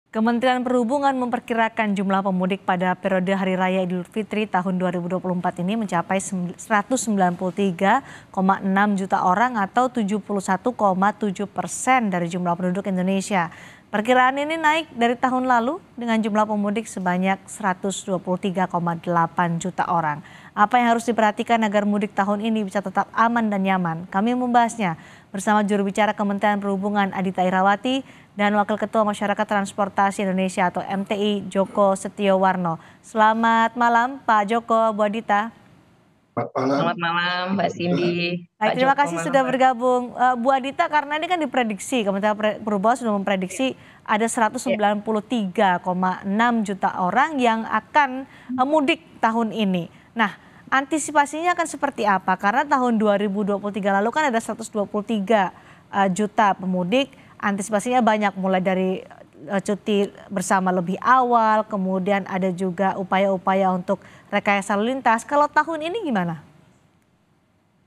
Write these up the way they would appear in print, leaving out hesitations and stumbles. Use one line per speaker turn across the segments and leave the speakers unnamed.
Kementerian Perhubungan memperkirakan jumlah pemudik pada periode Hari Raya Idul Fitri tahun 2024 ini mencapai 193,6 juta orang atau 71,7% dari jumlah penduduk Indonesia. Perkiraan ini naik dari tahun lalu dengan jumlah pemudik sebanyak 123,8 juta orang. Apa yang harus diperhatikan agar mudik tahun ini bisa tetap aman dan nyaman? Kami membahasnya bersama juru bicara Kementerian Perhubungan Adita Irawati dan Wakil Ketua Masyarakat Transportasi Indonesia atau MTI Joko Setiowarno. Selamat malam Pak Joko, Bu Adita.
Selamat malam.
Selamat malam Mbak Cindy.
Baik,
Pak
terima
Joko
kasih
malam,
sudah
Mbak.
bergabung. Bu Adita, karena ini kan diprediksi, Kementerian Perhubungan sudah memprediksi ada
Ya,
193,6 juta orang yang akan mudik tahun ini. Nah, antisipasinya akan seperti apa? Karena tahun 2023 lalu kan ada 123 juta pemudik, antisipasinya banyak mulai dari cuti bersama lebih awal, kemudian ada juga upaya-upaya untuk rekayasa lalu lintas. Kalau tahun ini gimana?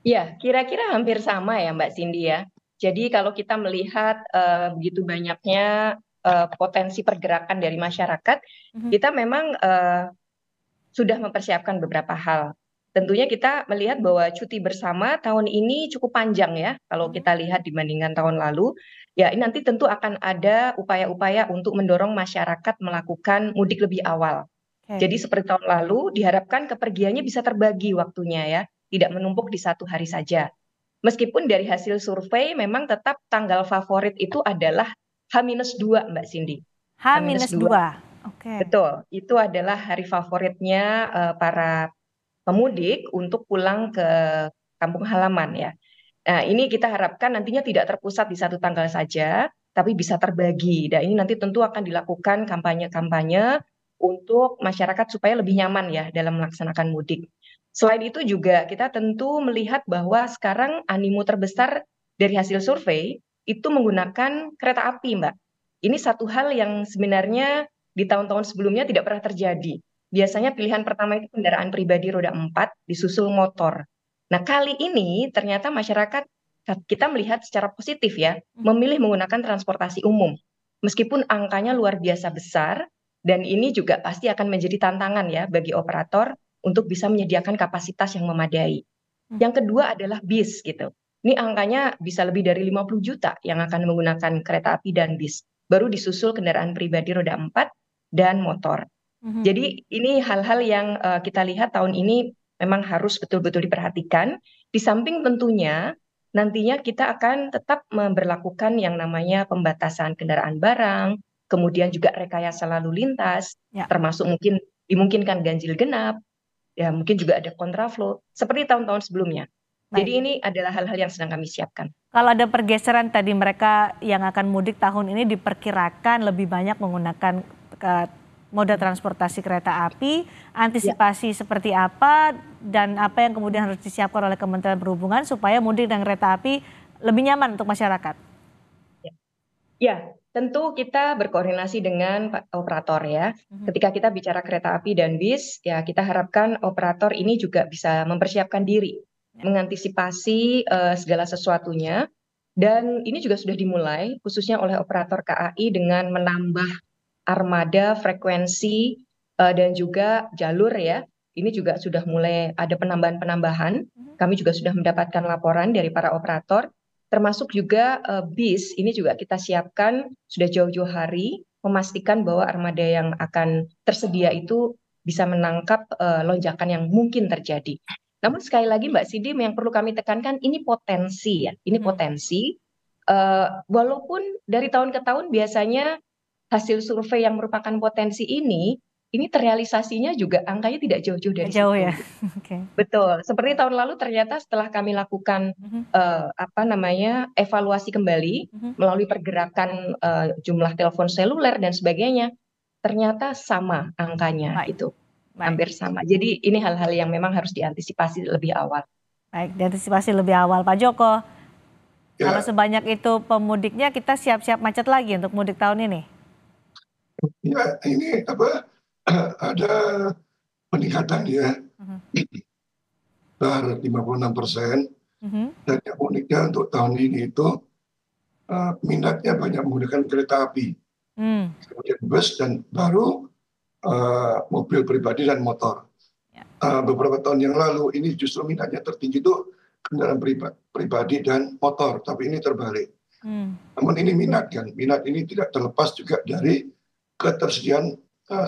ya, kira-kira hampir sama ya Mbak Cindy ya. Jadi kalau kita melihat begitu banyaknya potensi pergerakan dari masyarakat,
Mhm.
kita memang sudah mempersiapkan beberapa hal. Tentunya kita melihat bahwa cuti bersama tahun ini cukup panjang ya, kalau
Mhm.
kita lihat dibandingkan tahun lalu. Ya, ini nanti tentu akan ada upaya-upaya untuk mendorong masyarakat melakukan mudik lebih awal.
Oke.
Jadi seperti tahun lalu diharapkan kepergiannya bisa terbagi waktunya ya, tidak menumpuk di satu hari saja. Meskipun dari hasil survei memang tetap tanggal favorit itu adalah H-2 Mbak Cindy.
H minus
H-2,
dua. Oke.
betul. Itu adalah hari favoritnya para pemudik untuk pulang ke kampung halaman ya. Nah, ini kita harapkan nantinya tidak terpusat di satu tanggal saja, tapi bisa terbagi. Dan ini nanti tentu akan dilakukan kampanye-kampanye untuk masyarakat supaya lebih nyaman ya dalam melaksanakan mudik. Selain itu juga kita tentu melihat bahwa sekarang animo terbesar dari hasil survei itu menggunakan kereta api, Mbak. Ini satu hal yang sebenarnya di tahun-tahun sebelumnya tidak pernah terjadi. Biasanya pilihan pertama itu kendaraan pribadi roda 4, disusul motor. Nah, kali ini ternyata masyarakat kita melihat secara positif ya,
Mhm.
memilih menggunakan transportasi umum. Meskipun angkanya luar biasa besar, dan ini juga pasti akan menjadi tantangan ya bagi operator untuk bisa menyediakan kapasitas yang memadai.
Mhm.
Yang kedua adalah bis gitu. Ini angkanya bisa lebih dari 50 juta yang akan menggunakan kereta api dan bis. Baru disusul kendaraan pribadi roda 4 dan motor.
Mhm.
Jadi ini hal-hal yang kita lihat tahun ini memang harus betul-betul diperhatikan. Di samping tentunya nantinya kita akan tetap memberlakukan yang namanya pembatasan kendaraan barang, kemudian juga rekayasa lalu lintas,
Ya,
termasuk mungkin dimungkinkan ganjil genap, ya mungkin juga ada kontraflow seperti tahun-tahun sebelumnya. Jadi
baik.
ini adalah hal-hal yang sedang kami siapkan.
Kalau ada pergeseran tadi mereka yang akan mudik tahun ini diperkirakan lebih banyak menggunakan ke moda transportasi kereta api,
Ya.
antisipasi seperti apa dan apa yang kemudian harus disiapkan oleh Kementerian Perhubungan supaya mudik dengan kereta api lebih nyaman untuk masyarakat.
Ya, tentu kita berkoordinasi dengan operator ya.
Mhm.
Ketika kita bicara kereta api dan bis, ya kita harapkan operator ini juga bisa mempersiapkan diri,
Ya.
mengantisipasi segala sesuatunya. Dan ini juga sudah dimulai, khususnya oleh operator KAI dengan menambah armada, frekuensi, dan juga jalur ya. Ini juga sudah mulai ada penambahan-penambahan.
Mhm.
Kami juga sudah mendapatkan laporan dari para operator, termasuk juga bis. Ini juga kita siapkan sudah jauh-jauh hari, memastikan bahwa armada yang akan tersedia itu bisa menangkap lonjakan yang mungkin terjadi. Namun sekali lagi Mbak Sidi, yang perlu kami tekankan ini potensi ya, ini
Mhm.
potensi. Walaupun dari tahun ke tahun biasanya hasil survei yang merupakan potensi ini terrealisasinya juga angkanya tidak jauh-jauh
Nggak
dari
jauh ya.
situ.
Oke.
Betul, seperti tahun lalu ternyata setelah kami lakukan
Mhm.
apa namanya evaluasi kembali
Mhm.
melalui pergerakan jumlah telepon seluler dan sebagainya, ternyata sama angkanya
Baik,
gitu,
baik.
hampir sama. Jadi ini hal-hal yang memang harus diantisipasi lebih awal.
Baik, diantisipasi lebih awal. Pak Joko, kalau
Ya,
sebanyak itu pemudiknya kita siap-siap macet lagi untuk mudik tahun ini.
ya ini apa ada peningkatan ya
Mhm.
sekitar 56%
Mhm.
dan yang uniknya untuk tahun ini itu minatnya banyak menggunakan kereta api.
Hmm.
kemudian bus, dan baru mobil pribadi dan motor.
Ya.
Beberapa tahun yang lalu ini justru minatnya tertinggi itu kendaraan pribadi dan motor, tapi ini terbalik.
Hmm.
Namun ini minat kan, minat ini tidak terlepas juga dari ketersediaan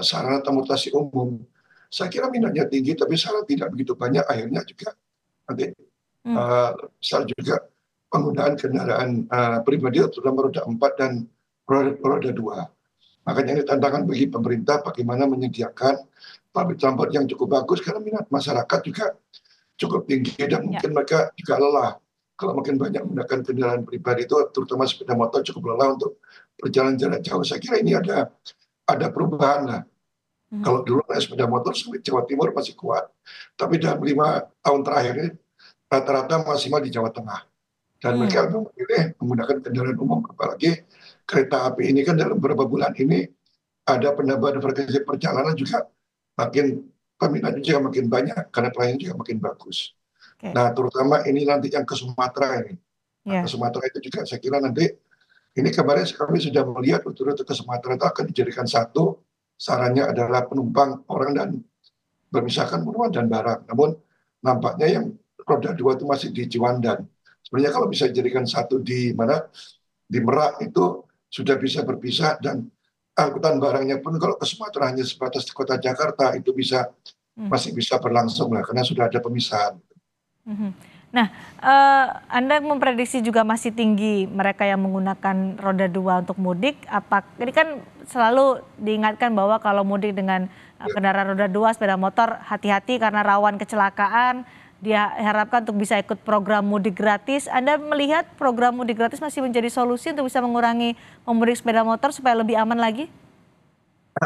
sarana transportasi umum. Saya kira minatnya tinggi, tapi sarana tidak begitu banyak, akhirnya juga nanti besar juga penggunaan kendaraan pribadi terutama roda 4 dan roda 2. Makanya ini tantangan bagi pemerintah bagaimana menyediakan public transport yang cukup bagus, karena minat masyarakat juga cukup tinggi dan
Ya.
mungkin mereka juga lelah. Kalau makin banyak menggunakan kendaraan pribadi itu, terutama sepeda motor, cukup lelah untuk perjalanan jarak jauh. Saya kira ini ada perubahan lah. Kalau dulu naik sepeda motor sampai Jawa Timur masih kuat, tapi dalam 5 tahun terakhir ini rata-rata maksimal di Jawa Tengah. Dan mereka memilih menggunakan kendaraan umum, apalagi kereta api ini kan dalam beberapa bulan ini ada penambahan frekuensi perjalanan juga, makin peminatnya juga makin banyak karena pelayanan juga makin bagus.
Oke.
Nah, terutama ini nanti yang ke Sumatera ini. Nah,
Ya.
ke Sumatera itu juga saya kira nanti, ini kemarin kami sudah melihat rute-rute ke Sumatera itu akan dijadikan satu, sarannya adalah penumpang orang dan bermisahkan penumpang dan barang. Namun nampaknya yang roda 2 itu masih di Ciwandan. Sebenarnya kalau bisa dijadikan satu di mana, di Merak itu sudah bisa berpisah, dan angkutan barangnya pun kalau ke Sumatera hanya sebatas di kota Jakarta itu bisa masih bisa berlangsung lah, karena sudah ada pemisahan.
Nah, Anda memprediksi juga masih tinggi mereka yang menggunakan roda 2 untuk mudik. Ini kan selalu diingatkan bahwa kalau mudik dengan kendaraan roda 2, sepeda motor, hati-hati karena rawan kecelakaan. Dia harapkan untuk bisa ikut program mudik gratis. Anda melihat program mudik gratis masih menjadi solusi untuk bisa mengurangi pemudik sepeda motor supaya lebih aman lagi?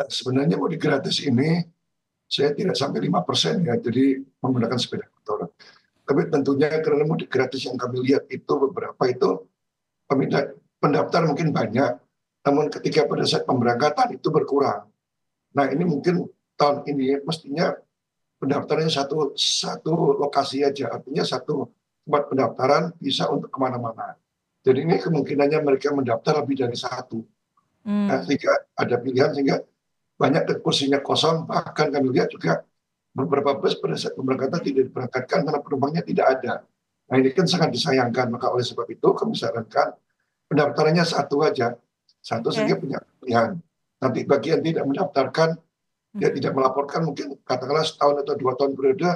Sebenarnya mudik gratis ini saya tidak sampai 5% ya, jadi menggunakan sepeda motor. Tapi tentunya karena mudik gratis yang kami lihat itu beberapa itu pendaftar mungkin banyak, namun ketika pada saat pemberangkatan itu berkurang. Nah, ini mungkin tahun ini mestinya pendaftarannya satu lokasi aja, artinya satu tempat pendaftaran bisa untuk kemana-mana. Jadi ini kemungkinannya mereka mendaftar lebih dari satu. Nah, sehingga ada pilihan, sehingga banyak kursinya kosong, bahkan kami lihat juga beberapa bus pada saat pemberangkatan tidak diberangkatkan karena penumpangnya tidak ada. Nah, ini kan sangat disayangkan, maka oleh sebab itu kami sarankan pendaftarannya satu aja, satu sehingga punya pilihan. Nanti bagi yang tidak mendaftarkan, dia tidak melaporkan, mungkin katakanlah setahun atau 2 tahun periode,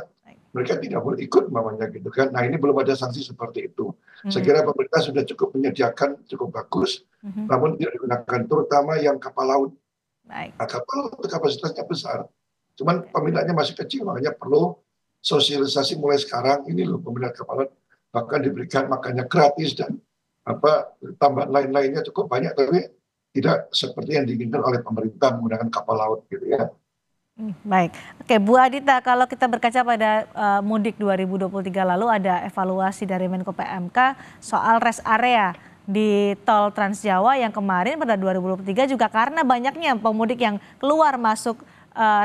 mereka tidak boleh ikut namanya gitu kan. Nah, ini belum ada sanksi seperti itu. Saya kira pemerintah sudah cukup menyediakan, cukup bagus, namun tidak digunakan, terutama yang kapal laut. Nah, kapal laut itu kapasitasnya besar, cuman peminatnya masih kecil, makanya perlu sosialisasi mulai sekarang. Ini loh peminat kapal laut, bahkan diberikan makannya gratis dan tambahan lain-lainnya cukup banyak, tapi tidak seperti yang diinginkan oleh pemerintah menggunakan kapal laut gitu ya.
Baik, oke Bu Adita, kalau kita berkaca pada mudik 2023 lalu ada evaluasi dari Menko PMK soal rest area di tol Trans Jawa yang kemarin pada 2023 juga karena banyaknya pemudik yang keluar masuk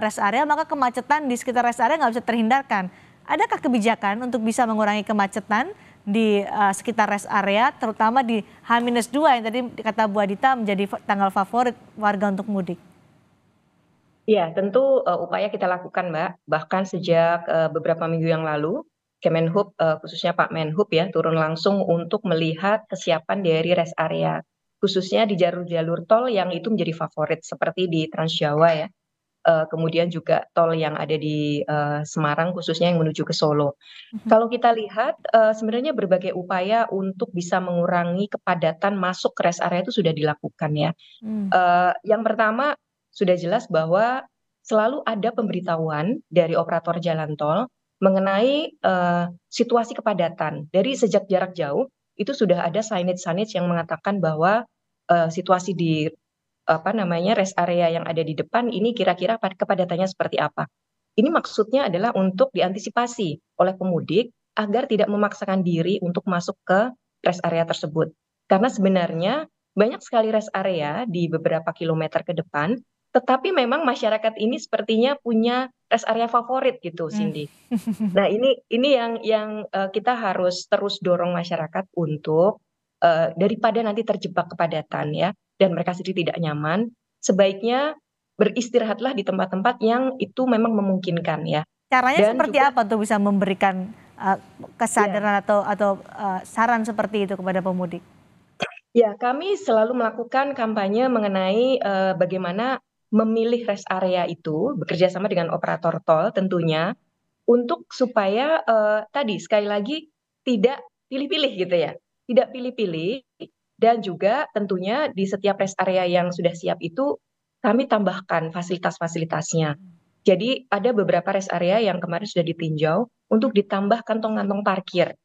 rest area, maka kemacetan di sekitar rest area nggak bisa terhindarkan. Adakah kebijakan untuk bisa mengurangi kemacetan di sekitar rest area, terutama di H-2 yang tadi kata Bu Adita menjadi tanggal favorit warga untuk mudik?
Iya, tentu upaya kita lakukan, Mbak. Bahkan sejak beberapa minggu yang lalu, Kemenhub, khususnya Pak Menhub ya, turun langsung untuk melihat kesiapan dari rest area, khususnya di jalur-jalur tol yang itu menjadi favorit seperti di Trans Jawa ya, kemudian juga tol yang ada di Semarang khususnya yang menuju ke Solo. Kalau kita lihat sebenarnya berbagai upaya untuk bisa mengurangi kepadatan masuk ke rest area itu sudah dilakukan ya. Yang pertama sudah jelas bahwa selalu ada pemberitahuan dari operator jalan tol mengenai situasi kepadatan. Dari sejak jarak jauh itu sudah ada signage-signage yang mengatakan bahwa situasi di rest area yang ada di depan ini kira-kira kepadatannya seperti apa. Ini maksudnya adalah untuk diantisipasi oleh pemudik agar tidak memaksakan diri untuk masuk ke rest area tersebut. Karena sebenarnya banyak sekali rest area di beberapa kilometer ke depan, tetapi memang masyarakat ini sepertinya punya rest area favorit gitu, Cindy. Nah, ini yang kita harus terus dorong masyarakat untuk daripada nanti terjebak kepadatan ya, dan mereka sendiri tidak nyaman, sebaiknya beristirahatlah di tempat-tempat yang itu memang memungkinkan ya.
Caranya
Dan
seperti
juga
apa untuk bisa memberikan
ya,
kesadaran atau saran seperti itu kepada pemudik?
ya, kami selalu melakukan kampanye mengenai bagaimana memilih rest area itu bekerja sama dengan operator tol tentunya untuk supaya tadi sekali lagi tidak pilih-pilih gitu ya, tidak pilih-pilih dan juga tentunya di setiap rest area yang sudah siap itu kami tambahkan fasilitas-fasilitasnya. Jadi ada beberapa rest area yang kemarin sudah ditinjau untuk ditambah kantong-kantong parkir.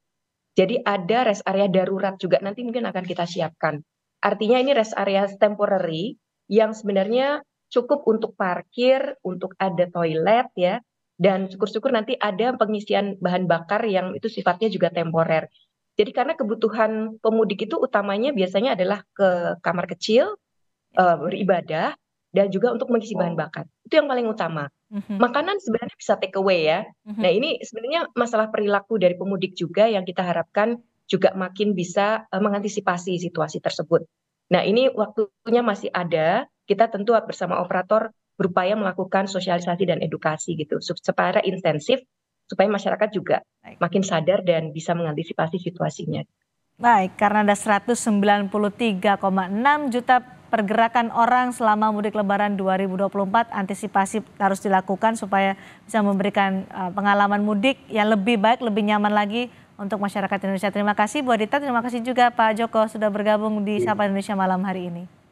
Jadi ada rest area darurat juga nanti mungkin akan kita siapkan. Artinya ini rest area temporary yang sebenarnya cukup untuk parkir, untuk ada toilet ya, dan syukur-syukur nanti ada pengisian bahan bakar yang itu sifatnya juga temporer. Jadi karena kebutuhan pemudik itu utamanya biasanya adalah ke kamar kecil, beribadah, dan juga untuk mengisi bahan bakar. Itu yang paling utama.
Mhm,
Makanan sebenarnya bisa take away ya.
mhm.
Nah, ini sebenarnya masalah perilaku dari pemudik juga yang kita harapkan juga makin bisa mengantisipasi situasi tersebut. Nah, ini waktunya masih ada. Kita tentu bersama operator berupaya melakukan sosialisasi dan edukasi gitu, secara intensif supaya masyarakat juga
Baik.
makin sadar dan bisa mengantisipasi situasinya.
Baik, karena ada 193,6 juta pergerakan orang selama mudik Lebaran 2024, antisipasi harus dilakukan supaya bisa memberikan pengalaman mudik yang lebih baik, lebih nyaman lagi untuk masyarakat Indonesia. Terima kasih Bu Adita, terima kasih juga Pak Joko sudah bergabung di Sapa Indonesia malam hari ini.